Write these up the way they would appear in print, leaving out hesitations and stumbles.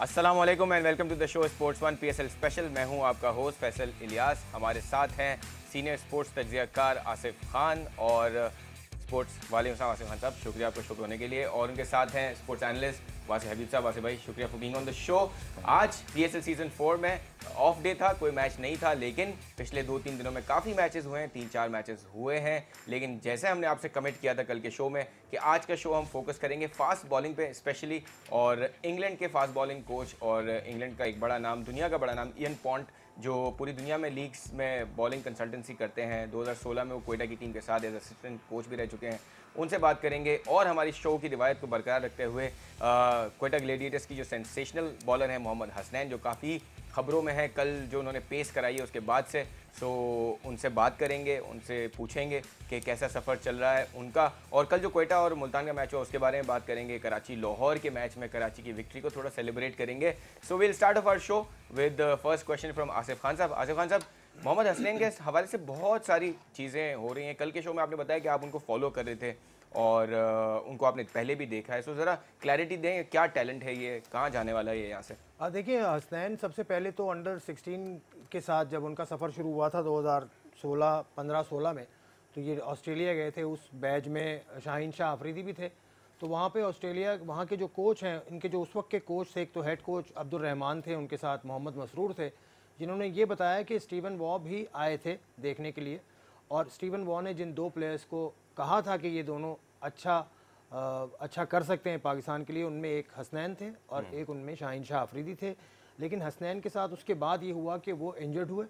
अस्सलाम वालेकुम and welcome to the show sports one PSL special. मैं हूं आपका होस्ट फैसल इलियास। हमारे साथ हैं सीनियर स्पोर्ट्स तज्ज़ियाकार आसिफ खान और स्पोर्ट्स वाले आसिफ खान साहब, शुक्रिया आपको शो होने के लिए। और उनके साथ हैं स्पोर्ट्स एनालिस्ट वासिफ हबीब साहब। वासिफ भाई, शुक्रिया for being on the show. आज PSL सीज़न 4 में ऑफ डे था, कोई मैच नहीं था, लेकिन पिछले 2-3 दिनों में काफ़ी मैचेस हुए हैं, 3-4 मैचेस हुए हैं। लेकिन जैसे हमने आपसे कमिट किया था कल के शो में कि आज का शो हम फोकस करेंगे फास्ट बॉलिंग पे स्पेशली, और इंग्लैंड के फास्ट बॉलिंग कोच और इंग्लैंड का एक बड़ा नाम, दुनिया का बड़ा नाम, इयन पॉन्ट, जो पूरी दुनिया में लीग्स में बॉलिंग कंसल्टेंसी करते हैं। 2016 में वो क्वेटा की टीम के साथ एज असिस्टेंट कोच भी रह चुके हैं। उनसे बात करेंगे और हमारी शो की रिवायत को बरकरार रखते हुए क्वेटा ग्लेडिएटर्स की जो सेंसेशनल बॉलर हैं मोहम्मद हसनैन, जो काफ़ी खबरों में है कल जो उन्होंने पेस कराई है उसके बाद से, सो उनसे बात करेंगे, उनसे पूछेंगे कि कैसा सफ़र चल रहा है उनका। और कल जो क्वेटा और मुल्तान का मैच हुआ उसके बारे में बात करेंगे। कराची लाहौर के मैच में कराची की विक्ट्री को थोड़ा सेलिब्रेट करेंगे। So will start off our show with first question from Asif Khan साहब। आसिफ खान साहब, मोहम्मद हसनैन के हवाले से बहुत सारी चीज़ें हो रही हैं। कल के शो में आपने बताया कि आप उनको फॉलो कर रहे थे और उनको आपने पहले भी देखा है, सो ज़रा क्लैरिटी दें, क्या टैलेंट है ये, कहाँ जाने वाला है ये यहाँ से? देखिए, हसनैन सबसे पहले तो अंडर 16 के साथ जब उनका सफ़र शुरू हुआ था 2015-16 में, तो ये ऑस्ट्रेलिया गए थे। उस बैच में शाहीन शाह अफरीदी भी थे। तो वहाँ पे ऑस्ट्रेलिया, वहाँ के जो कोच हैं, इनके जो उस वक्त के कोच थे, एक तो हेड कोच अब्दुल रहमान थे, उनके साथ मोहम्मद मसरूर थे, जिन्होंने ये बताया कि स्टीवन वॉ भी आए थे देखने के लिए। और स्टीवन वॉ ने जिन दो प्लेयर्स को कहा था कि ये दोनों अच्छा कर सकते हैं पाकिस्तान के लिए, उनमें एक हसनैन थे और एक उनमें शाहीन शाह अफरीदी थे। लेकिन हसनैन के साथ उसके बाद ये हुआ कि वो इंजर्ड हुए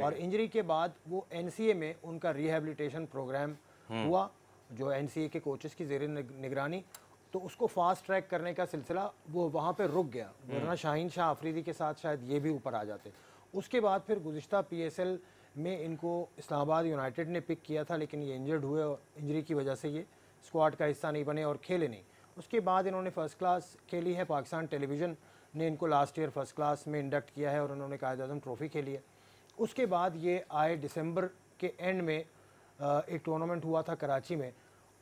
और इंजरी के बाद वो NCA में उनका रिहेबिलिटेशन प्रोग्राम हुआ, जो NCA के कोचेस की ज़ेर निगरानी, तो उसको फास्ट ट्रैक करने का सिलसिला वो वहाँ पे रुक गया, वरना शाहीन शाह अफरीदी के साथ शायद ये भी ऊपर आ जाते। उसके बाद फिर गुज़िश्ता PSL में इनको इस्लामाबाद यूनाइटेड ने पिक किया था, लेकिन ये इंजर्ड हुए और इंजरी की वजह से ये स्क्वाड का हिस्सा नहीं बने और खेले नहीं। उसके बाद इन्होंने फ़र्स्ट क्लास खेली है। पाकिस्तान टेलीविज़न ने इनको लास्ट ईयर फ़र्स्ट क्लास में इंडक्ट किया है और उन्होंने कायद-ए-आज़म ट्रॉफ़ी खेली है। उसके बाद ये आए दिसंबर के एंड में, एक टूर्नामेंट हुआ था कराची में,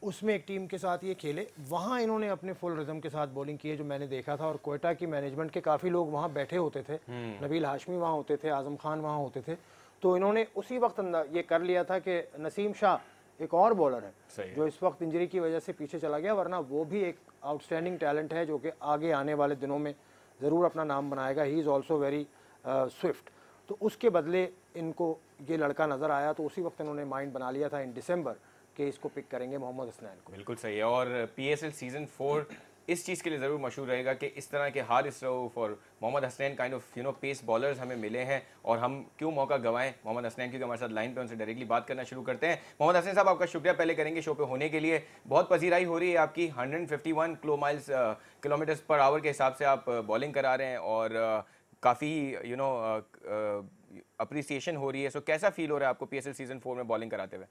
उसमें एक टीम के साथ ये खेले। वहाँ इन्होंने अपने फुल रिदम के साथ बॉलिंग की है, जो मैंने देखा था। और क्वेटा की मैनेजमेंट के काफ़ी लोग वहाँ बैठे होते थे, नबील हाशमी वहाँ होते थे, आज़म खान वहाँ होते थे। तो इन्होंने उसी वक्त ये कर लिया था कि नसीम शाह एक और बॉलर है जो इस वक्त इंजरी की वजह से पीछे चला गया, वरना वो भी एक आउटस्टैंडिंग टैलेंट है जो कि आगे आने वाले दिनों में ज़रूर अपना नाम बनाएगा। He is also very Swift. तो उसके बदले इनको ये लड़का नज़र आया, तो उसी वक्त इन्होंने माइंड बना लिया था इन दिसंबर कि इसको पिक करेंगे, मोहम्मद हसनैन को। बिल्कुल सही है। और PSL सीज़न 4 इस चीज़ के लिए ज़रूर मशहूर रहेगा कि इस तरह के हारिस रऊफ और Mohammad Hasnain kind of pace bowlers हमें मिले हैं, और हम क्यों मौका गंवाएं मोहम्मद हसनैन, क्योंकि हमारे साथ लाइन पे उनसे डायरेक्टली बात करना शुरू करते हैं। मोहम्मद हसनैन साहब, आपका शुक्रिया पहले करेंगे शो पे होने के लिए। बहुत पजीराई हो रही है आपकी, 151 किलोमीटर्स पर आवर के हिसाब से आप बॉलिंग करा रहे हैं और काफ़ी अप्रिसिएशन हो रही है। सो कैसा फील हो रहा है आपको PSL सीज़न 4 में बॉलिंग कराते हुए?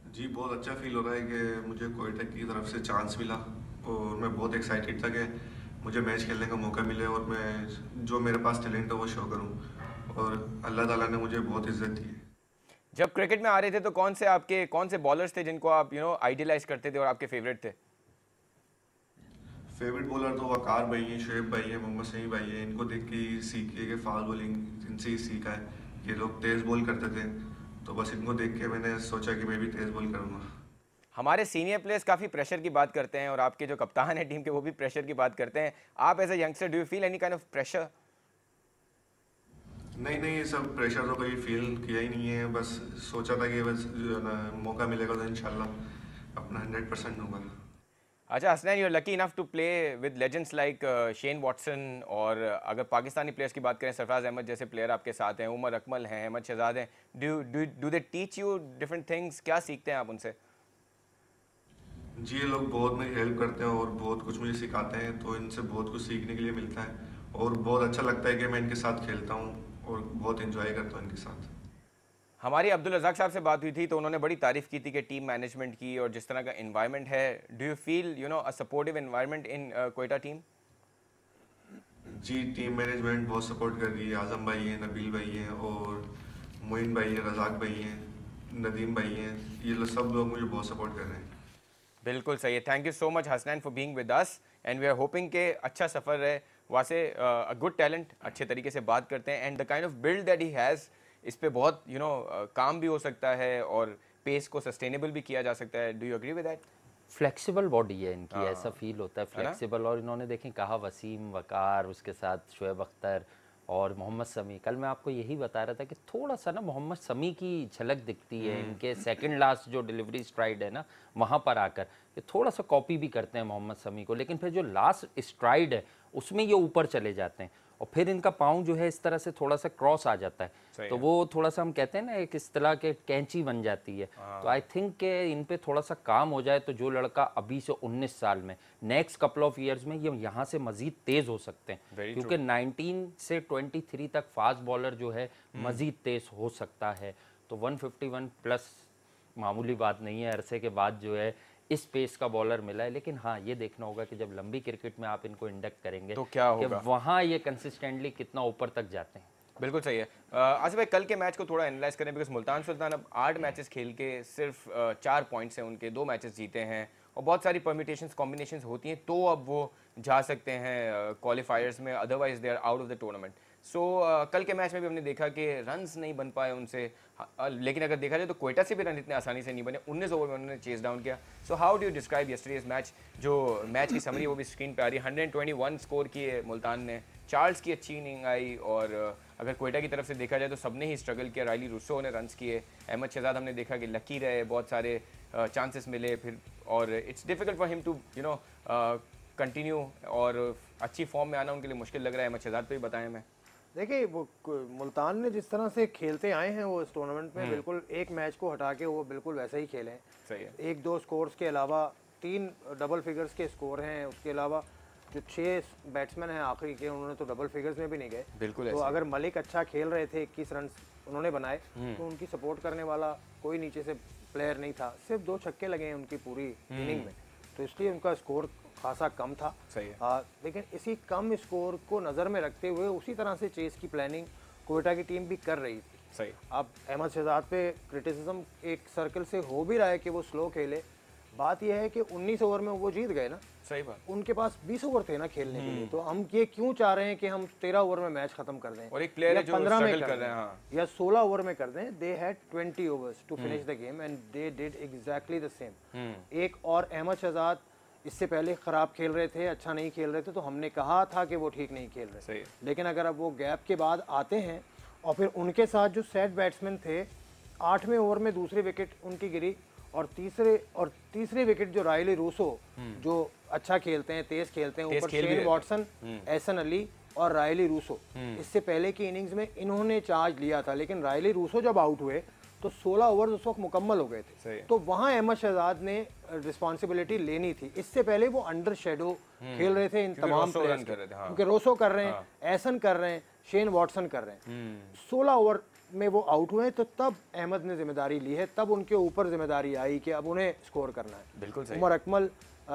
जी, बहुत अच्छा फील हो रहा है कि मुझे क्वेटा की तरफ से चांस मिला और मैं बहुत एक्साइटेड था कि मुझे मैच खेलने का मौका मिले और मैं जो मेरे पास टैलेंट है वो शो करूं, और अल्लाह ताला ने मुझे बहुत इज्जत दी है। जब क्रिकेट में आ रहे थे तो कौन से बॉलर्स थे जिनको आप आइडियलाइज करते थे और आपके फेवरेट थे? फेवरेट बॉलर तो वकार भाई हैं, शुएब भाई हैं, मोहम्मद सही भाई हैं। इनको देख के ही सीखिए कि फास्ट बॉलिंग इनसे ही सीखा है। ये लोग तेज़ बॉल करते थे, तो बस इनको देख के मैंने सोचा कि मैं भी तेज़ बॉल करूँगा। हमारे सीनियर प्लेयर्स काफ़ी प्रेशर की बात करते हैं और आपके जो कप्तान है टीम के वो भी प्रेशर की बात करते हैं। आप as a youngster do you feel any kind of pressure? नहीं, ये सब प्रेशर तो कभी फील किया ही नहीं है। बस सोचा था कि बस जो है ना, मौका मिलेगा तो इंशाल्लाह अपना 100% दूंगा। अच्छा Hasnain, you are lucky enough to play with legends like Shane Watson, और अगर पाकिस्तानी प्लेयर्स की बात करें, सरफराज अहमद जैसे प्लेयर आपके साथ हैं, उमर अकमल हैं, अहमद शहजाद हैं। Do they teach you different things? क्या सीखते हैं आप उनसे? जी, ये लोग बहुत मेरी हेल्प करते हैं और बहुत कुछ मुझे सिखाते हैं, तो इनसे बहुत कुछ सीखने के लिए मिलता है और बहुत अच्छा लगता है कि मैं इनके साथ खेलता हूँ और बहुत इंजॉय करता हूँ इनके साथ। हमारी अब्दुल रज़ाक साहब से बात हुई थी तो उन्होंने बड़ी तारीफ़ की थी कि टीम मैनेजमेंट की और जिस तरह का इन्वायरमेंट है। Do you feel a supportive environment in Quetta team? जी, टीम मैनेजमेंट बहुत सपोर्ट कर रही है। आज़म भाई हैं, नबील भाई हैं और मोइन भाई हैं, रज़ाक भाई हैं, नदीम भाई हैं, ये सब लोग मुझे बहुत सपोर्ट कर रहे हैं। बिल्कुल सही है। Thank you so much Hasnain for being with us and we are hoping के अच्छा सफ़र रहे। वैसे अ गुड टैलेंट, अच्छे तरीके से बात करते हैं and the kind of build that he has, इस पे बहुत काम भी हो सकता है और पेस को सस्टेनेबल भी किया जा सकता है। Do you agree with that? Flexible body है इनकी, ऐसा हाँ, फील होता है है ना? फ्लेक्सिबल। और इन्होंने देखें कहा वसीम, वकार, उसके साथ शुएब अख्तर और मोहम्मद शमी। कल मैं आपको यही बता रहा था कि थोड़ा सा ना मोहम्मद शमी की झलक दिखती है इनके सेकंड लास्ट जो डिलीवरी स्ट्राइड है ना, वहाँ पर आकर ये थोड़ा सा कॉपी भी करते हैं मोहम्मद शमी को, लेकिन फिर जो लास्ट स्ट्राइड है उसमें ये ऊपर चले जाते हैं और फिर इनका पाँव जो है इस तरह से थोड़ा सा क्रॉस आ जाता है, तो वो थोड़ा सा हम कहते हैं ना एक इस तरह के कैंची बन जाती है। तो आई थिंक कि इन पे थोड़ा सा काम हो जाए तो जो लड़का अभी से 19 साल में नेक्स्ट कपल ऑफ ईयर्स में ये यहाँ से मजीद तेज हो सकते हैं, क्योंकि 19 से 23 तक फास्ट बॉलर जो है मजीद तेज हो सकता है। तो 151 प्लस मामूली बात नहीं है, अरसे के बाद जो है इस पेस का बॉलर मिला है। लेकिन हाँ, ये देखना होगा कि जब लंबी क्रिकेट में आप इनको इंडक्ट करेंगे तो क्या होगा, कि वहाँ ये कंसिस्टेंटली कितना ऊपर तक जाते हैं। बिल्कुल सही है। आसिफ भाई, कल के मैच को थोड़ा एनालाइज करें, बिकॉज मुल्तान सुल्तान अब 8 मैचेस खेल के सिर्फ 4 पॉइंट्स हैं उनके, 2 मैचेस जीते हैं और बहुत सारी परम्यूटेशंस कॉम्बिनेशंस होती हैं, तो अब वो जा सकते हैं क्वालिफायर्स में, otherwise they are out of the tournament. So कल के मैच में भी हमने देखा कि रन्स नहीं बन पाए उनसे, लेकिन अगर देखा जाए तो क्वेटा से भी रन इतने आसानी से नहीं बने, 19 ओवर में उन्होंने चेस डाउन किया। So how do you describe yesterday's match? जो मैच की समरी वो भी स्क्रीन पे आ रही है। 121 स्कोर किए मुल्तान ने, चार्ल्स की अच्छी इनिंग आई और अगर क्वेटा की तरफ से देखा जाए तो सबने ही स्ट्रगल किया। रायली रूसो ने रन्स किए, अहमद शहजाद हमने देखा कि लकी रहे, बहुत सारे चांसेस मिले फिर, और it's difficult for him to continue, और अच्छी फॉर्म में आना उनके लिए मुश्किल लग रहा है। अहमद शहजाद पे भी बताएं। मैं देखिए, वो मुल्तान ने जिस तरह से खेलते आए हैं वो इस टूर्नामेंट में, बिल्कुल एक मैच को हटा के वो बिल्कुल वैसे ही खेले हैं। सही है। 1-2 स्कोर्स के अलावा 3 डबल फिगर्स के स्कोर हैं, उसके अलावा जो 6 बैट्समैन हैं आखिरी के, उन्होंने तो डबल फिगर्स में भी नहीं गए। बिल्कुल। तो अगर मलिक अच्छा खेल रहे थे, 21 रन उन्होंने बनाए, तो उनकी सपोर्ट करने वाला कोई नीचे से प्लेयर नहीं था। सिर्फ 2 छक्के लगे हैं उनकी पूरी इनिंग में, तो इसलिए उनका स्कोर खासा कम था। सही है। लेकिन इसी कम स्कोर को नज़र में रखते हुए उसी तरह से चेस की प्लानिंग क्वेटा की टीम भी कर रही थी। सही। अब अहमद शहजाद पे क्रिटिसिज्म एक सर्कल से हो भी रहा है कि वो स्लो खेले। बात यह है कि 19 ओवर में वो जीत गए ना। सही बात। उनके पास 20 ओवर थे ना खेलने के लिए, तो हम ये क्यों चाह रहे हैं कि हम 13 ओवर में मैच खत्म कर दें, और एक प्लेयर है जो 15 में स्ट्रगल कर रहे हैं, हाँ, या 16 ओवर में कर दें। They had 20 overs to finish the game and they did exactly the same. एक और अहमद शहजाद इससे पहले खराब खेल रहे थे, अच्छा नहीं खेल रहे थे, तो हमने कहा था कि वो ठीक नहीं खेल रहे। लेकिन अगर अब वो गैप के बाद आते हैं और फिर उनके साथ जो सेट बैट्समैन थे, 8वें ओवर में दूसरी विकेट उनकी गिरी, और तीसरी विकेट जो रायली रूसो जो अच्छा खेलते हैं, तेज खेलते हैं, ऊपर शेन वॉटसन, एहसन अली और रायली रूसो, इससे पहले की इनिंग्स में इन्होंने चार्ज लिया था, लेकिन रायली रूसो जब आउट हुए तो 16 ओवर उस वक्त मुकम्मल हो गए थे। तो वहां अहमद शहजाद ने रिस्पॉन्सिबिलिटी लेनी थी। इससे पहले वो अंडर शेडो खेल रहे थे इन तमाम प्लेयर्स, क्योंकि रोसो कर रहे हैं, एहसन कर रहे हैं, शेन वॉटसन कर रहे हैं। 16 ओवर में वो आउट हुए, तो तब अहमद ने जिम्मेदारी ली है, तब उनके ऊपर जिम्मेदारी आई कि अब उन्हें स्कोर करना है। बिल्कुल सही। उमर अकमल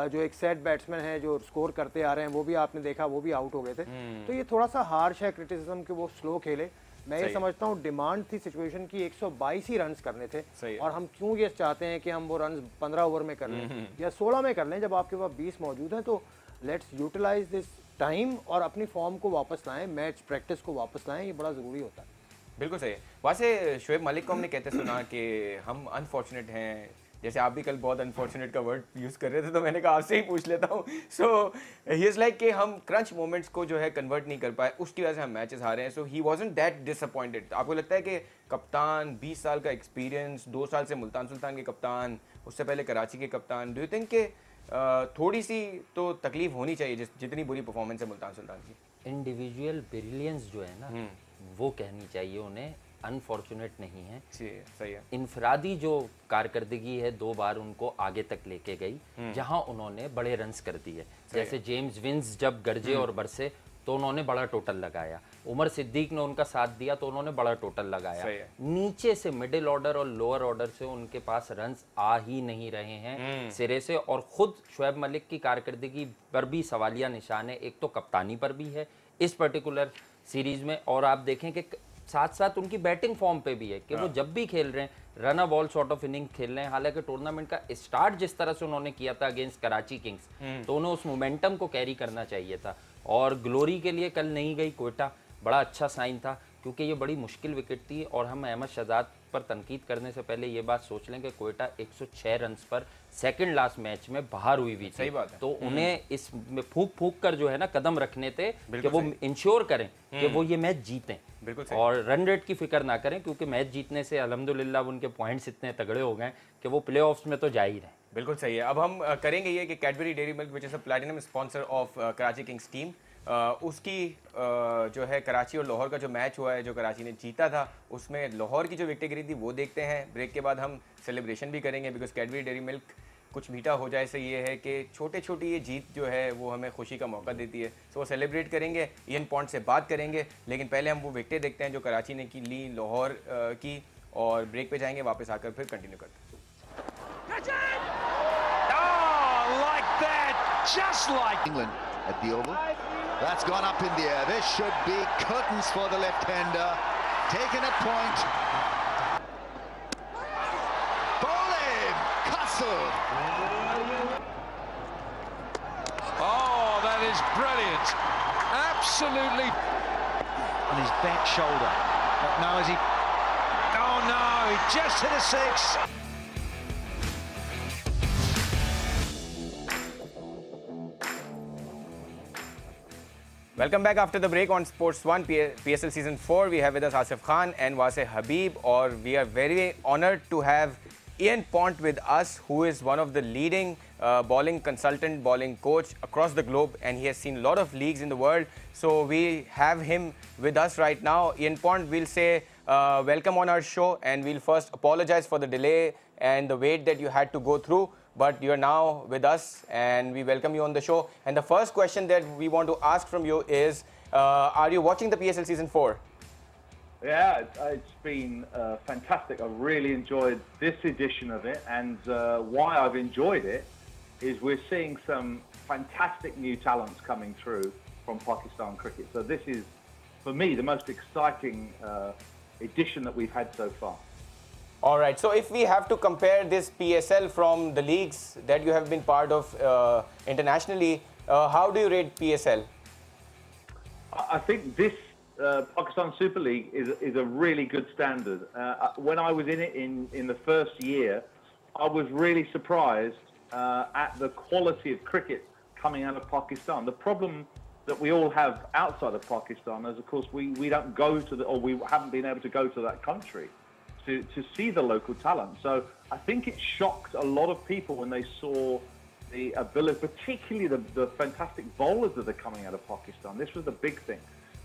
जो एक सेट बैट्समैन है जो स्कोर करते आ रहे हैं, वो भी आपने देखा, वो भी आउट हो गए थे। तो ये थोड़ा सा हार्श है क्रिटिसिज्म कि वो स्लो खेले। मैं ये समझता हूँ डिमांड थी सिचुएशन की 122 ही रन्स करने थे, और हम क्यों ये चाहते हैं कि हम वो रन्स 15 ओवर में कर लें या 16 में कर लें। जब आपके पास 20 मौजूद हैं तो लेट्स यूटिलाइज दिस टाइम और अपनी फॉर्म को वापस लाएं, मैच प्रैक्टिस को वापस लाएं, ये बड़ा ज़रूरी होता है। बिल्कुल सही है। वैसे शुएब मलिक को हमने कहते सुना कि हम अनफॉर्चुनेट हैं, जैसे आप भी कल बहुत अनफॉर्चुनेट का वर्ड यूज़ कर रहे थे, तो मैंने कहा आपसे ही पूछ लेता हूँ। सो ही इज़ लाइक कि हम क्रंच मोमेंट्स को जो है कन्वर्ट नहीं कर पाए, उसकी वजह से हम मैचेस हारे हैं। सो ही वाजंट दैट डिसअपॉइंटेड। आपको लगता है कि कप्तान, 20 साल का एक्सपीरियंस, 2 साल से मुल्तान सुल्तान के कप्तान, उससे पहले कराची के कप्तान, डू यू थिंक कि थोड़ी सी तो तकलीफ होनी चाहिए जितनी बुरी परफॉर्मेंस है मुल्तान सुल्तान की? इंडिविजुअल ब्रिलियंस जो है ना, वो कहनी चाहिए उन्हें, अनफॉर्चुनेट नहीं है। सही है। इनफरादी जो कारकर्दगी है 2 बार उनको आगे तक लेके गई, जहां उन्होंने बड़े रन्स कर दिए। जैसे जेम्स विंस जब गरजे और बरसे तो उन्होंने बड़ा टोटल लगाया, उमर सिद्दीक ने उनका साथ दिया तो उन्होंने बड़ा टोटल लगाया। नीचे से मिडिल ऑर्डर और लोअर ऑर्डर से उनके पास रन्स आ ही नहीं रहे हैं सिरे से, और खुद शुएब मलिक की कारकर्दगी पर भी सवालिया निशान है। एक तो कप्तानी पर भी है इस पर्टिकुलर सीरीज में, और आप देखें कि साथ साथ उनकी बैटिंग फॉर्म पे भी है कि वो जब भी खेल रहे हैं, run a ball sort of inning खेल रहे हैं। हालांकि टूर्नामेंट का स्टार्ट जिस तरह से उन्होंने किया था अगेंस्ट कराची किंग्स, तो उन्हें उस मोमेंटम को कैरी करना चाहिए था। और ग्लोरी के लिए कल नहीं गई क्वेटा, बड़ा अच्छा साइन था, क्योंकि ये बड़ी मुश्किल विकेट थी। और हम अहमद शहजाद पर तनकीद करने से पहले ये बात सोच लें कि क्वेटा 106 रन्स पर सेकंड लास्ट मैच में बाहर हुई थी। सही बात है। तो उन्हें इसमें फूक फूक कर जो है ना कदम रखने थे कि वो इंश्योर करें कि वो ये मैच जीतें, और रन रेट की फिक्र ना करें, क्योंकि मैच जीतने से अल्हम्दुलिल्लाह उनके पॉइंट्स इतने तगड़े हो गए कि वो प्लेऑफ्स में तो जा ही रहे। बिल्कुल सही है। अब हम करेंगे ये कि Cadbury dairy milk which is a platinum sponsor of Karachi Kings team, उसकी जो है कराची और लाहौर का जो मैच हुआ है, जो कराची ने जीता था, उसमें लाहौर की जो विकेटें गिरी थी वो देखते हैं। ब्रेक के बाद हम सेलिब्रेशन भी करेंगे, बिकॉज कैडबरी डेयरी मिल्क कुछ मीठा हो जाए से ये है कि छोटे छोटी ये जीत जो है वो हमें खुशी का मौका देती है। सो वो सेलिब्रेट करेंगे, इयन पॉन्ट से बात करेंगे, लेकिन पहले हम वो विकेटें देखते हैं जो कराची ने की ली लाहौर की, और ब्रेक पे जाएंगे, वापस आकर फिर कंटिन्यू करते हैं। Just like England at the Oval. That's gone up in the air. This should be curtains for the left-hander. Taken at point. Bowling! Castle! Oh, that is brilliant. Absolutely. On his back shoulder. But now is he... Oh no, just hit a six. Welcome back after the break on Sports 1 PSL Season 4. We have with us Asif Khan and Wase Habib, or we are very honored to have Ian Pont with us, who is one of the leading bowling consultant, bowling coach across the globe, and he has seen a lot of leagues in the world. So we have him with us right now. Ian Pont, we'll say welcome on our show, and we'll first apologize for the delay and the wait that you had to go through. But you are now with us, and we welcome you on the show. And the first question that we want to ask from you is, are you watching the PSL Season 4? Yeah, it's been fantastic. I've really enjoyed this edition of it, and why I've enjoyed it is we're seeing some fantastic new talents coming through from Pakistan cricket. So this is, for me, the most exciting edition that we've had so far. All right, so if we have to compare this PSL from the leagues that you have been part of internationally, how do you rate PSL? I think this Pakistan Super League is a really good standard. When I was in it in the first year, I was really surprised at the quality of cricket coming out of Pakistan. The problem that we all have outside of Pakistan is, of course, we don't go to or we haven't been able to go to that country to see the local talent. So I think it shocked a lot of people when they saw the ability, particularly the fantastic bowlers that are coming out of Pakistan. This was the big thing.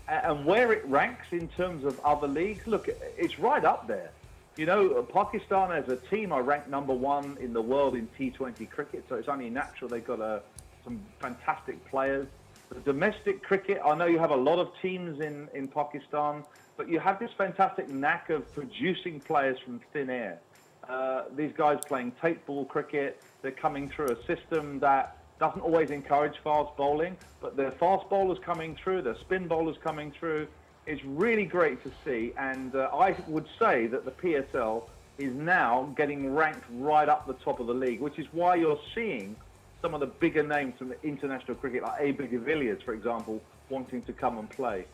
And where it ranks in terms of other leagues, look, it's right up there. You know, Pakistan as a team are ranked #1 in the world in T20 cricket, so it's only natural they've got some fantastic players. The domestic cricket, I know you have a lot of teams in Pakistan, but you have this fantastic knack of producing players from thin air. These guys playing tape ball cricket, they're coming through a system that doesn't always encourage fast bowling, but their fast bowlers coming through, their spin bowlers coming through. It's really great to see, and I would say that the PSL is now getting ranked right up the top of the league, which is why you're seeing some of the bigger names from the international cricket, like AB de Villiers, for example, wanting to come and play.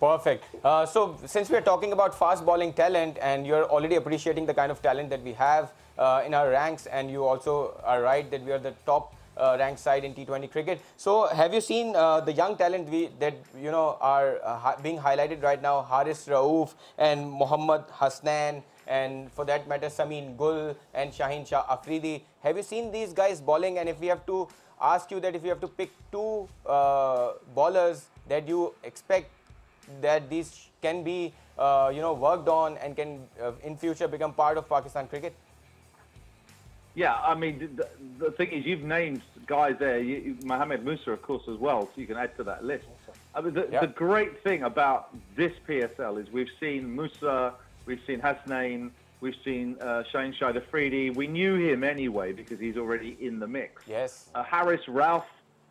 Perfect. So since we're talking about fast bowling talent, and you're already appreciating the kind of talent that we have in our ranks, and you also are right that we are the top ranked side in T20 cricket. So have you seen the young talent that you know are being highlighted right now? Haris Rauf and Mohammad Hasnan, and for that matter Samin Gul and Shaheen Shah Afridi. Have you seen these guys bowling? And if we have to ask you that, if you have to pick two bowlers that you expect that these can be you know, worked on and can in future become part of Pakistan cricket? Yeah, I mean, the thing is, you've named guys there, Mohamed Musa, of course, as well, so you can add to that list. I mean, the great thing about this PSL is we've seen Musa, we've seen Hasnain, we've seen Shaheen Shah Afridi. We knew him anyway because he's already in the mix. Yes. Haris Rauf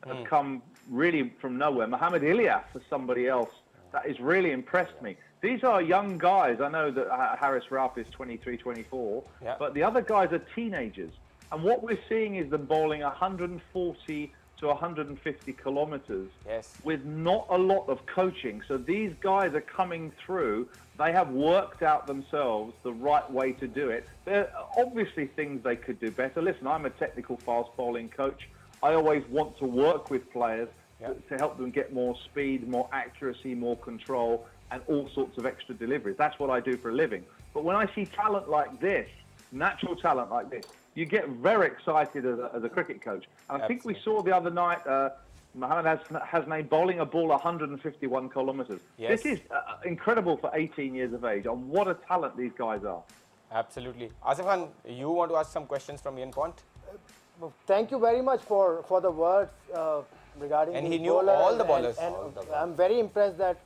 has come really from nowhere. Mohamed Ilyas is somebody else that has really impressed me. these are young guys. I know that Haris Rauf is 23, 24, Yeah. but the other guys are teenagers. And what we're seeing is them bowling 140 to 150 kilometers Yes. with not a lot of coaching. So these guys are coming through. They have worked out themselves the right way to do it. There are obviously things they could do better. Listen, I'm a technical fast bowling coach. I always want to work with players to help them get more speed, more accuracy, more control, and all sorts of extra deliveries. That's what I do for a living. But when I see talent like this, natural talent like this, you get very excited as a cricket coach. And I think we saw the other night Mohammad Hasnain bowling a ball 151 kilometers. Yes. This is incredible for 18 years of age, and what a talent these guys are. Absolutely. Asif Khan, you want to ask some questions from Ian Pont? Thank you very much for the words regarding And these he knew bowlers, all the bowlers. and I'm very impressed that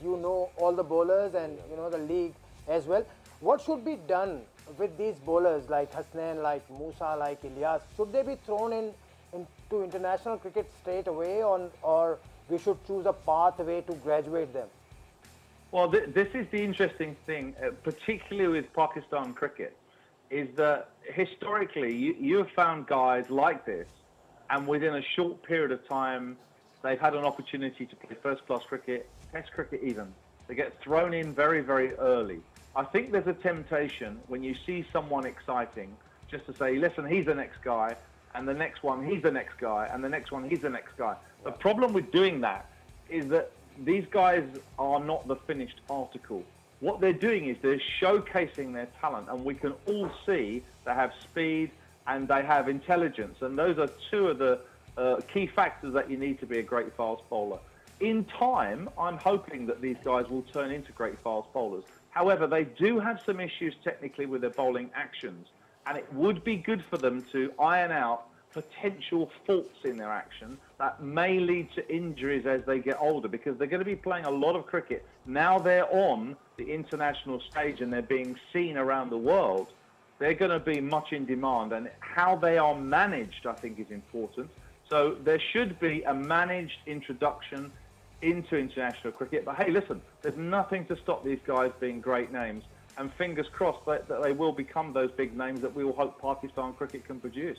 you know all the bowlers and you know the league as well. What should be done with these bowlers like Hasnain, like Musa, like Ilyas? Should they be thrown into international cricket straight away, or we should choose a pathway to graduate them? Well, this is the interesting thing, particularly with Pakistan cricket, is that historically you have found guys like this, and within a short period of time, they've had an opportunity to play first-class cricket, test cricket even. They get thrown in very, very early. I think there's a temptation when you see someone exciting just to say, listen, he's the next guy, and the next one, he's the next guy, and the next one, he's the next guy. The problem with doing that is that these guys are not the finished article. What they're doing is they're showcasing their talent, and we can all see they have speed and they have intelligence, and those are two of the key factors that you need to be a great fast bowler. In time, I'm hoping that these guys will turn into great fast bowlers. However, they do have some issues technically with their bowling actions, and it would be good for them to iron out potential faults in their action that may lead to injuries as they get older, because they're going to be playing a lot of cricket. Now they're on the international stage and they're being seen around the world. They're going to be much in demand, and how they are managed, I think, is important. So there should be a managed introduction into international cricket. But hey, listen, there's nothing to stop these guys being great names. And fingers crossed that they will become those big names that we will hope Pakistan cricket can produce.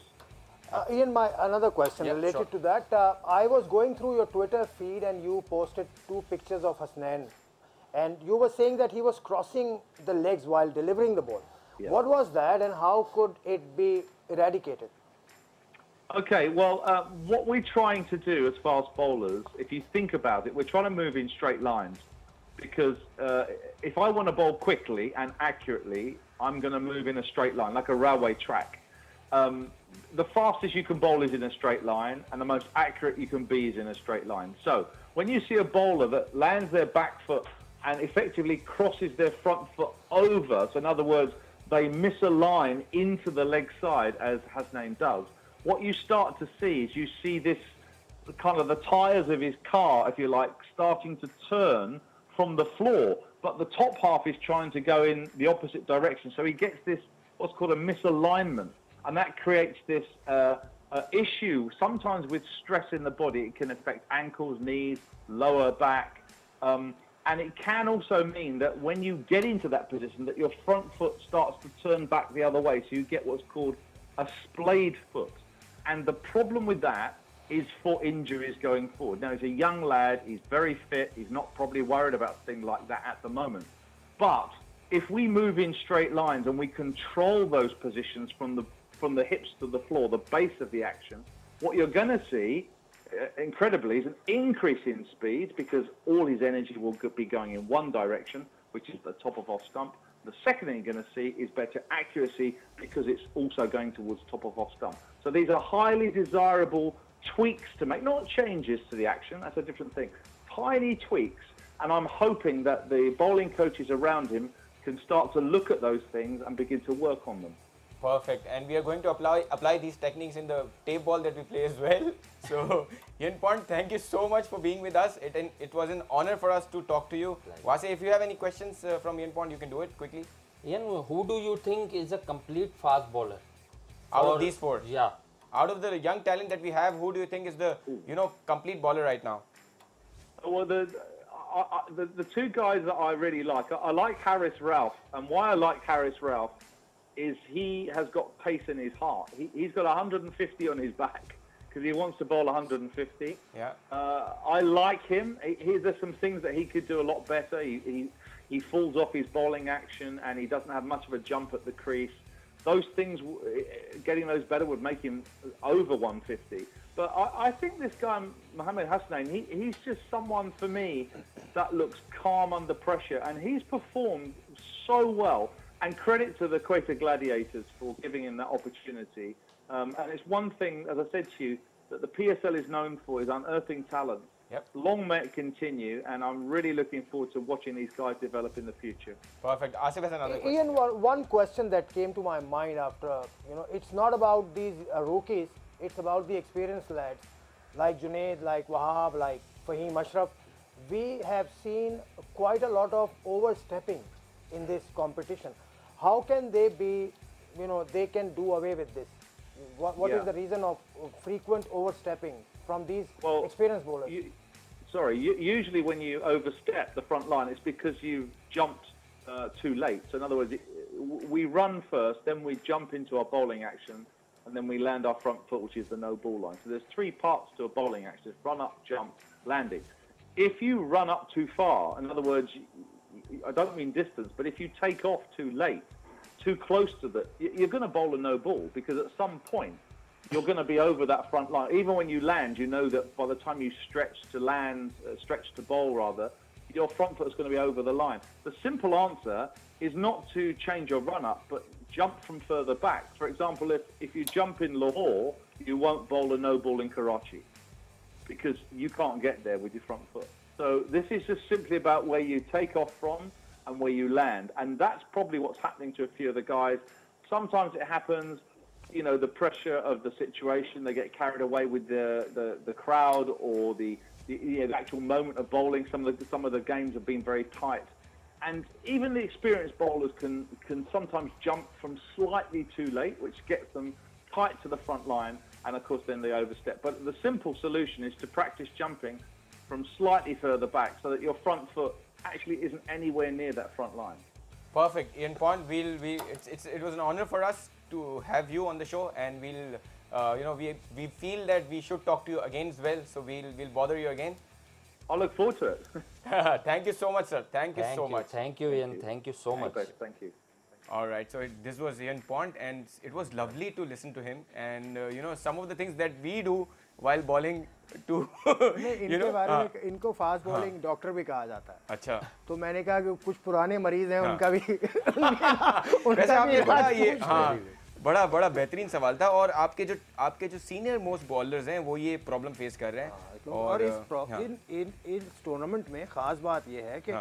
Ian, another question related to that. I was going through your Twitter feed and you posted 2 pictures of Hasnain. And you were saying that he was crossing the legs while delivering the ball. Yeah. What was that, and how could it be eradicated? Okay, well, what we're trying to do as fast bowlers, if you think about it, we're trying to move in straight lines. Because if I want to bowl quickly and accurately, I'm going to move in a straight line, like a railway track. The fastest you can bowl is in a straight line, and the most accurate you can be is in a straight line. So when you see a bowler that lands their back foot and effectively crosses their front foot over, so in other words, they misalign into the leg side, as Hasnain does, what you start to see is you see this kind of the tyres of his car, if you like, starting to turn from the floor, but the top half is trying to go in the opposite direction. So he gets this, what's called a misalignment, and that creates this issue. Sometimes with stress in the body, it can affect ankles, knees, lower back, and it can also mean that when you get into that position, that your front foot starts to turn back the other way, so you get what's called a splayed foot. And the problem with that is for injuries going forward. Now, he's a young lad, he's very fit, he's not probably worried about things like that at the moment. But if we move in straight lines and we control those positions from the hips to the floor, the base of the action, what you're going to see, incredibly, is an increase in speed, because all his energy will be going in one direction, which is the top of off stump. The second thing you're going to see is better accuracy, because it's also going towards top of off stump. So these are highly desirable tweaks to make, not changes to the action, that's a different thing, tiny tweaks, and I'm hoping that the bowling coaches around him can start to look at those things and begin to work on them. Perfect, and we are going to apply these techniques in the tape ball that we play as well. So, Ian Pont, thank you so much for being with us. It was an honor for us to talk to you. Wase, if you have any questions from Ian Pont, you can do it quickly. Ian, who do you think is a complete fast bowler? Out of these 4? Yeah. Out of the young talent that we have, who do you think is the complete bowler right now? Well, the two guys that I really like, I like Harris Ralph, and why I like Harris Ralph is he has got pace in his heart. He's got 150 on his back because he wants to bowl 150. Yeah. I like him. There's some things that he could do a lot better. He falls off his bowling action and he doesn't have much of a jump at the crease. Those things, getting those better would make him over 150. But I think this guy, Mohamed Hasnain, he's just someone for me that looks calm under pressure, and he's performed so well. And credit to the Quetta Gladiators for giving him that opportunity. And it's one thing, as I said to you, that the PSL is known for is unearthing talent. Yep. Long may it continue, and I'm really looking forward to watching these guys develop in the future. Perfect. Asif has another question. Ian, one question that came to my mind after, it's not about these rookies, it's about the experienced lads like Junaid, like Wahab, like Fahim Ashraf. We have seen quite a lot of overstepping in this competition. How can they be, they can do away with this? What is the reason of frequent overstepping from these experienced bowlers? Usually when you overstep the front line, it's because you jumped too late. So in other words, we run first, then we jump into our bowling action, and then we land our front foot, which is the no ball line. So there's three parts to a bowling action: run up, jump, landing. If you run up too far, in other words, I don't mean distance, but if you take off too late, too close to you're going to bowl a no ball, because at some point you're going to be over that front line. Even when you land, you know that by the time you stretch to bowl rather, your front foot is going to be over the line. The simple answer is not to change your run up, but jump from further back. For example, if you jump in Lahore, you won't bowl a no ball in Karachi, because you can't get there with your front foot. So this is just simply about where you take off from and where you land. And that's probably what's happening to a few of the guys. Sometimes it happens, the pressure of the situation, they get carried away with the crowd or the actual moment of bowling. Some of the games have been very tight. And even the experienced bowlers can sometimes jump from slightly too late, which gets them tight to the front line, and of course then they overstep. But the simple solution is to practice jumping from slightly further back so that your front foot actually isn't anywhere near that front line. Perfect. Ian Pond, it was an honor for us to have you on the show, and we feel that we should talk to you again as well, so we'll bother you again. I look forward to it. Thank you so much, sir. Thank you so much. Thank you, Ian. Thank you so much. Thank you. All right, so this was Ian Pond, and it was lovely to listen to him. And some of the things that we do while bowling to इनके बारे में इनको fast bowling doctor भी कहा जाता है. अच्छा. तो मैंने कहा कि कुछ पुराने मरीज हैं, उनका भी वैसे आपने बड़ा बेहतरीन सवाल था, और आपके जो सीनियर मोस्ट बॉलर्स हैं वो ये प्रॉब्लम फेस कर रहे हैं. और इस टूर्नामेंट में खास बात ये है कि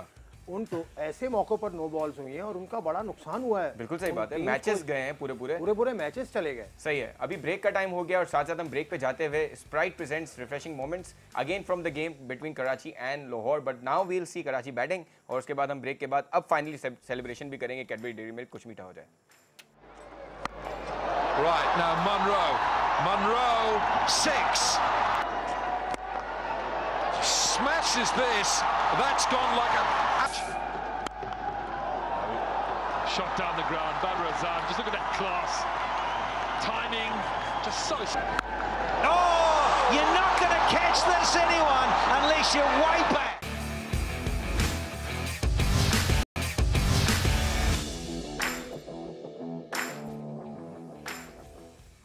उनको ऐसे मौकों पर नो बॉल्स हुई हैं और उनका बड़ा नुकसान हुआ है. बिल्कुल सही बात है. मैचेस गए हैं पूरे मैचेस चले गए. सही है. अभी ब्रेक का टाइम हो गया, और साथ साथ हम ब्रेक पे जाते हुए Sprite presents refreshing moments again from the game between Karachi and Lahore. But now we will see Karachi batting, और उसके बाद हम ब्रेक के बाद अब फाइनली सेलिब्रेशन भी करेंगे. कैडबरी डेयरी मिल्क कुछ मीठा हो जाए. Right, now Munro, 6. Smashes this. That's gone like a... Shot down the ground, Badr Azam, just look at that class. Timing, just so... Oh, you're not going to catch this, anyone, unless you're way back.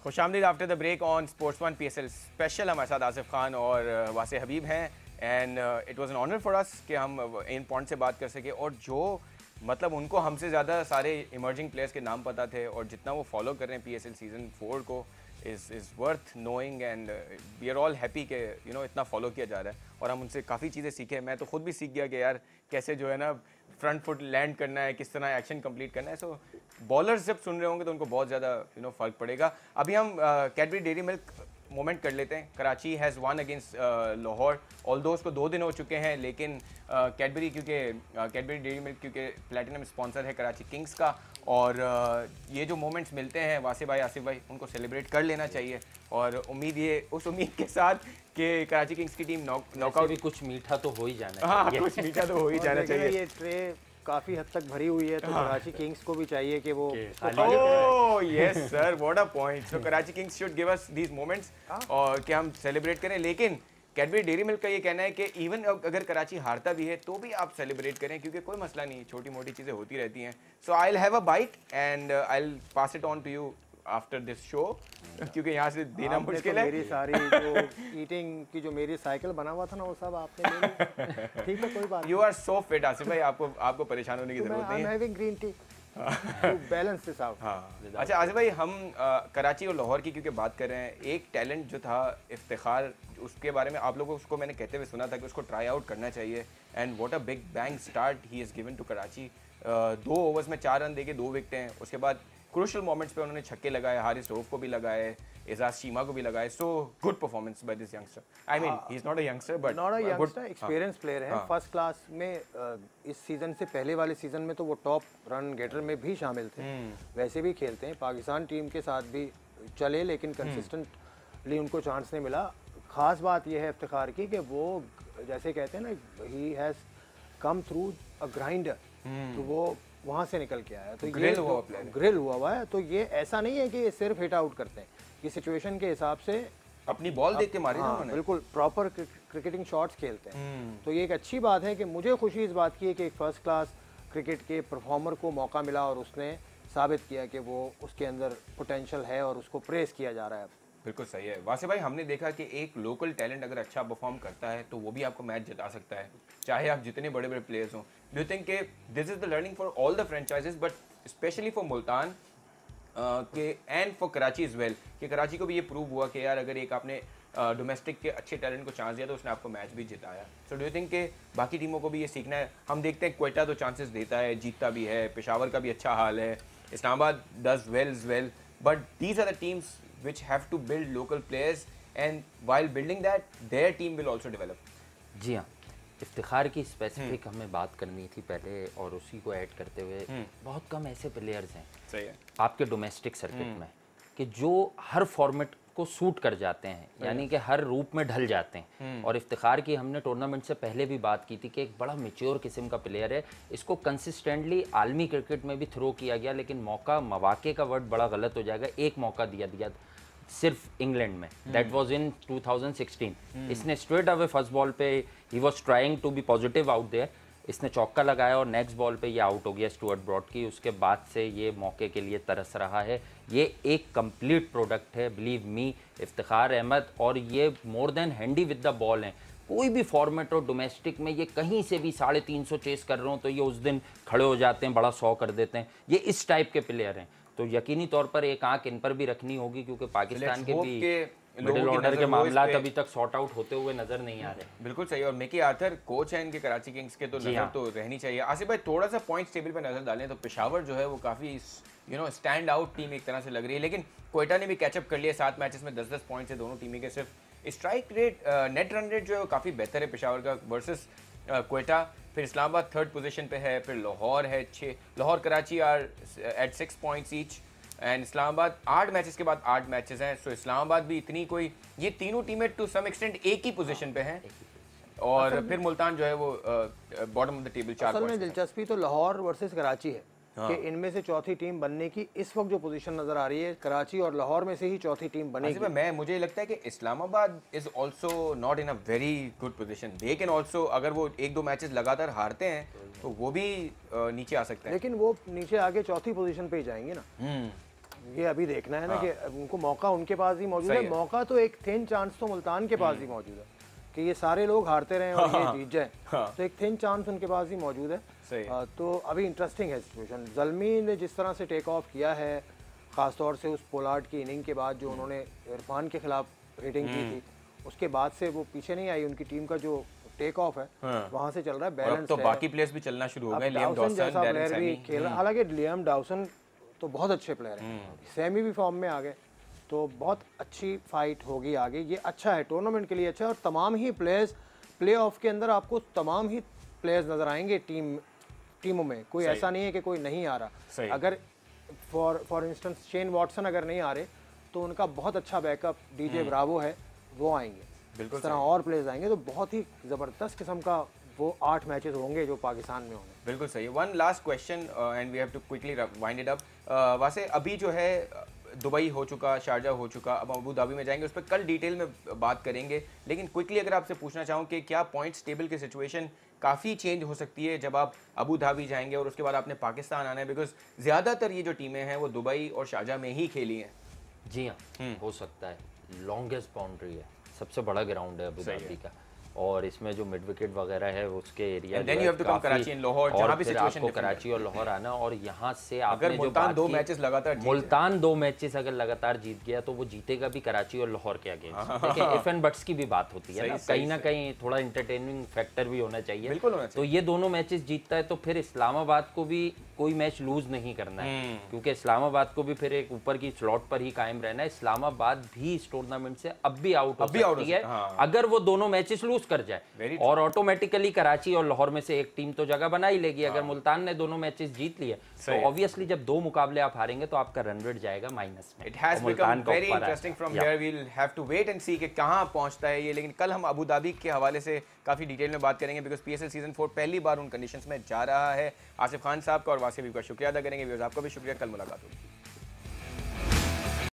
खुशामदीद after the break on sports one PSL special. हमारे साथ आसिफ खान और वासे हबीब हैं, and it was an honour for us कि हम इन point से बात कर सके. और जो मतलब उनको हमसे ज़्यादा सारे इमर्जिंग प्लेयर्स के नाम पता थे, और जितना वो फॉलो कर रहे हैं PSL सीज़न 4 को is worth knowing, and we are all happy कि इतना फॉलो किया जा रहा है. और हम उनसे काफ़ी चीज़ें सीखे. मैं तो खुद भी सीख गया कि यार कैसे जो है ना फ्रंट फुट लैंड करना है, किस तरह एक्शन कंप्लीट करना है. सो बॉलर्स जब सुन रहे होंगे तो उनको बहुत ज़्यादा फ़र्क पड़ेगा. अभी हम कैडबरी डेयरी मिल्क मोमेंट कर लेते हैं। Karachi has one against Lahore, although उसको 2 दिन हो चुके हैं, लेकिन कैडबरी डेयरी मिल्क क्योंकि प्लेटिनम स्पॉन्सर है कराची किंग्स का, और ये जो मोमेंट्स मिलते हैं वासिफ भाई, आसिफ भाई, उनको सेलिब्रेट कर लेना चाहिए। और उस उम्मीद के साथ कि कराची किंग्स की टीम नॉकआउट भी कुछ मीठा तो हो ही जाना हाँ, कुछ मीठा तो हो ही जाना चाहिए। ये ट्रे काफी हद तक भरी हुई है, तो कराची किंग्स को भी चाहिए कि वो yes sir, what a point. So Karachi Kings should give us these moments और कि हम सेलिब्रेट करें। लेकिन कैडबरी डेयरी मिल्क का ये कहना है कि इवन अगर कराची हारता भी है तो भी आप सेलिब्रेट करें, क्योंकि कोई मसला नहीं, छोटी मोटी चीज़ें होती रहती हैं। So I will have a bite and I will pass it on to you after this show, क्योंकि यहाँ से देना मुश्किल है। मेरी सारी जो ईटिंग की जो मेरी साइकिल बना हुआ था ना, वो सब आपने ले ली। ठीक है, कोई बात। You are so fit Asif भाई, आपको परेशान होने की जरूरत नहीं है। Having green tea balance this out. हाँ, अच्छा आसिफ भाई, हम कराची और लाहौर की क्योंकि बात कर रहे हैं, एक टैलेंट जो था इफ्तिखार, उसके बारे में आप लोगों को मैंने कहते हुए सुना था कि उसको ट्राई आउट करना चाहिए, and what a big bang start he is given to Karachi. 2 overs में 4 रन देके 2 विकेटें हैं। उसके बाद क्रूशल मोमेंट्स पे उन्होंने छक्के लगाए, हारिस रऊफ को भी लगाए, एजाज शीमा को भी लगाए। So good performance by this youngster. I mean he is not a youngster but not a youngster, experience player है। फर्स्ट क्लास में इस सीजन से पहले वाले सीजन में तो वो टॉप रन गेटर में भी शामिल थे। वैसे भी खेलते हैं, पाकिस्तान टीम के साथ भी चले, लेकिन कंसिस्टेंटली उनको चांस नहीं मिला। खास बात यह है इफ्तिखार की कि वो जैसे कहते हैं ना, he has come through a grinder, तो वो वहाँ से निकल के आया। तो ग्रिल हुआ है। तो ये ऐसा नहीं है कि ये सिर्फ हिट आउट करते हैं, ये सिचुएशन के हिसाब से अपनी बॉल देख के मारी ना उन्होंने, बिल्कुल प्रॉपर क्रिकेटिंग शॉट्स खेलते हैं। तो ये एक अच्छी बात है कि मुझे खुशी इस बात की है कि एक फर्स्ट क्लास क्रिकेट के परफॉर्मर को मौका मिला और उसने साबित किया कि वो उसके अंदर पोटेंशियल है और उसको प्रेस किया जा रहा है। बिल्कुल सही है वासिफ भाई, हमने देखा कि एक लोकल टैलेंट अगर अच्छा परफॉर्म करता है तो वो भी आपको मैच जिता सकता है, चाहे आप जितने बड़े बड़े प्लेयर्स हों। Do you think this is the learning for all the franchises but specially for Multan के and for Karachi is well, कि कराची को भी ये प्रूव हुआ कि यार अगर एक आपने डोमेस्टिक के अच्छे टैलेंट को चांस दिया तो उसने आपको मैच भी जिताया। सो डू यू थिंक कि बाकी टीमों को भी ये सीखना है? हम देखते हैं क्वेटा तो चांसेस देता है, जीतता भी है, पेशावर का भी अच्छा हाल है, Islamabad does well, but these are the teams which have to build local players and while building that their team will also develop। जी हाँ, इफ्तिखार की स्पेसिफिक हमें बात करनी थी पहले, और उसी को ऐड करते हुए बहुत कम ऐसे प्लेयर्स हैं सही है आपके डोमेस्टिक सर्किट में कि जो हर फॉर्मेट को सूट कर जाते हैं, यानी कि हर रूप में ढल जाते हैं। और इफ्तिखार की हमने टूर्नामेंट से पहले भी बात की थी कि एक बड़ा मैच्योर किस्म का प्लेयर है, इसको कंसिस्टेंटली आलमी क्रिकेट में भी थ्रो किया गया, लेकिन मौके का वर्ड बड़ा गलत हो जाएगा, एक मौका दिया सिर्फ इंग्लैंड में, दैट वाज इन 2016। इसने स्ट्रेट अवे फर्स्ट बॉल पे ही was trying to be positive out there, इसने चौका लगाया और नेक्स्ट बॉल पे ये आउट हो गया स्टुअर्ट ब्रॉड की। उसके बाद से ये मौके के लिए तरस रहा है। ये एक कंप्लीट प्रोडक्ट है, बिलीव मी, इफ्तिखार अहमद, और ये more than handy with the ball हैं। कोई भी फॉर्मेट हो डोमेस्टिक में, ये कहीं से भी 350 चेस कर रहे हो तो ये उस दिन खड़े हो जाते हैं, बड़ा 100 कर देते हैं। ये इस टाइप के प्लेयर हैं, तो यकीनी तौर पर एक आंख इन पर भी रखनी होगी, क्योंकि पाकिस्तान के भी मिडिल ऑर्डर के मामलात अभी तक सॉर्ट आउट होते हुए नजर नहीं आ रहे। बिल्कुल सही। और मिकी आर्थर कोच है इनके कराची किंग्स के, तो नजर तो रहनी चाहिए। आसिफ भाई, थोड़ा सा पॉइंट्स टेबल पे नजर डालें तो पेशावर जो है वो काफ़ी स्टैंड आउट टीम एक तरह से लग रही है, लेकिन क्वेटा ने भी कैचअप कर लिया। 7 मैचेस में 10-10 पॉइंट्स है दोनों टीमें के। सिर्फ strike rate, net run rate जो है काफ़ी बेहतर है पेशावर का वर्सेस क्वेटा। फिर इस्लामाबाद 3rd पोजीशन पे है, फिर लाहौर है 6, Lahore Karachi are at 6 points each, and Islamabad 8 matches के बाद 8 मैचेस हैं। सो इस्लामाबाद भी इतनी कोई, ये तीनों टीमें टू सम एक्सटेंट एक ही पोजीशन पे हैं, और फिर मुल्तान जो है वो बॉटम ऑफ द टेबल 4 असल में पॉइंट्स। दिलचस्पी तो लाहौर वर्सेस कराची है कि इनमें से चौथी टीम बनने की इस वक्त जो पोजीशन नजर आ रही है, कराची और लाहौर में से ही चौथी टीम बनेगी। मुझे लगता है कि Islamabad is also not in a very good position. They can also, अगर वो 1-2 मैचेस लगातार हारते हैं तो वो भी नीचे आ सकते हैं, लेकिन वो नीचे आगे चौथी पोजीशन पे ही जाएंगे ना। ये अभी देखना है ना कि उनको मौका उनके पास ही मौजूद है। मौका तो एक थिन चांस तो मुल्तान के पास ही मौजूद है कि ये सारे लोग हारते रहे और ये जीत जाए, तो एक थिन चांस उनके पास ही मौजूद है। तो अभी इंटरेस्टिंग है सिचुएशन। ज़ल्मी ने जिस तरह से टेक ऑफ किया है, ख़ासतौर से उस पोलार्ड की इनिंग के बाद जो उन्होंने इरफान के खिलाफ हिटिंग की थी, उसके बाद से वो पीछे नहीं आई। उनकी टीम का जो टेक ऑफ है वहाँ से चल रहा है, बैलेंस तो बाकी प्लेयर्स भी चलना शुरू हो गए। लियाम डॉसन जैसा प्लेयर भी खेल रहा है, हालांकि लियाम डॉसन तो बहुत अच्छे प्लेयर हैं, सेमी भी फॉर्म में आ गए। तो बहुत अच्छी फाइट होगी आगे। ये अच्छा है, टूर्नामेंट के लिए अच्छा है, और तमाम ही प्लेयर्स प्ले ऑफ के अंदर आपको तमाम ही प्लेयर्स नज़र आएंगे टीमों में, कोई ऐसा नहीं है कि कोई नहीं आ रहा। अगर फॉर इंस्टेंस शेन वॉटसन अगर नहीं आ रहे तो उनका बहुत अच्छा बैकअप डीजे ब्रावो है, वो आएंगे, बिल्कुल इस तरह और प्लेयर्स आएंगे, तो बहुत ही ज़बरदस्त किस्म का वो 8 मैचेस होंगे जो पाकिस्तान में होंगे। बिल्कुल सही। One last question and we have to quickly wind it up. वैसे अभी जो है दुबई हो चुका, शारजा हो चुका, अब अबू धाबी में जाएंगे, उस पर कल डिटेल में बात करेंगे, लेकिन क्विकली अगर आपसे पूछना चाहूँ कि क्या पॉइंट्स टेबल की सिचुएशन काफ़ी चेंज हो सकती है जब आप अबू धाबी जाएंगे और उसके बाद आपने पाकिस्तान आना है, बिकॉज ज़्यादातर ये जो टीमें हैं वो दुबई और शारजा में ही खेली हैं। जी हाँ, हो सकता है। लॉन्गेस्ट बाउंड्री है, सबसे बड़ा ग्राउंड है अबू धाबी का, और इसमें जो मिड विकेट वगैरह है उसके एरिया कराची और लाहौर आना, और यहाँ से अगर मुल्तान 2 मैचेस लगातार मुल्तान 2 मैचेस अगर लगातार जीत गया तो वो जीतेगा भी कराची और लाहौर के अगेंस्ट। देखिए इफ एंड बट्स की भी बात होती है ना, कहीं ना कहीं थोड़ा इंटरटेनिंग फैक्टर भी होना चाहिए। बिल्कुल होना चाहिए। तो ये दोनों मैचेस जीतता है तो फिर इस्लामाबाद को भी कोई मैच लूज नहीं करना है, क्योंकि इस्लामाबाद को भी फिर एक ऊपर की स्लॉट पर ही कायम रहना है। इस्लामाबाद भी इस टूर्नामेंट से अब भी आउट हो सकती है अगर वो दोनों मैचेस लूज कर जाए, और ऑटोमेटिकली कराची और लाहौर में से एक टीम तो जगह बना ही लेगी। अगर मुल्तान ने दोनों मैचेस जीत लिए तो ऑब्वियसली जब 2 मुकाबले आप हारेंगे तो आपका रन रेट जाएगा माइनस में। It has become very interesting from here, we will have to wait and see कि कहां पहुंचता है ये। लेकिन कल हम अबू धाबी के हवाले से काफी डिटेल में बात करेंगे, बिकॉज पीएसएल सीजन 4 पहली बार उन कंडीशंस में जा रहा है। आसिफ खान साहब का और वासिफ का शुक्रिया अदा करेंगे, आपका भी शुक्रिया। कल मुलाकात होगी।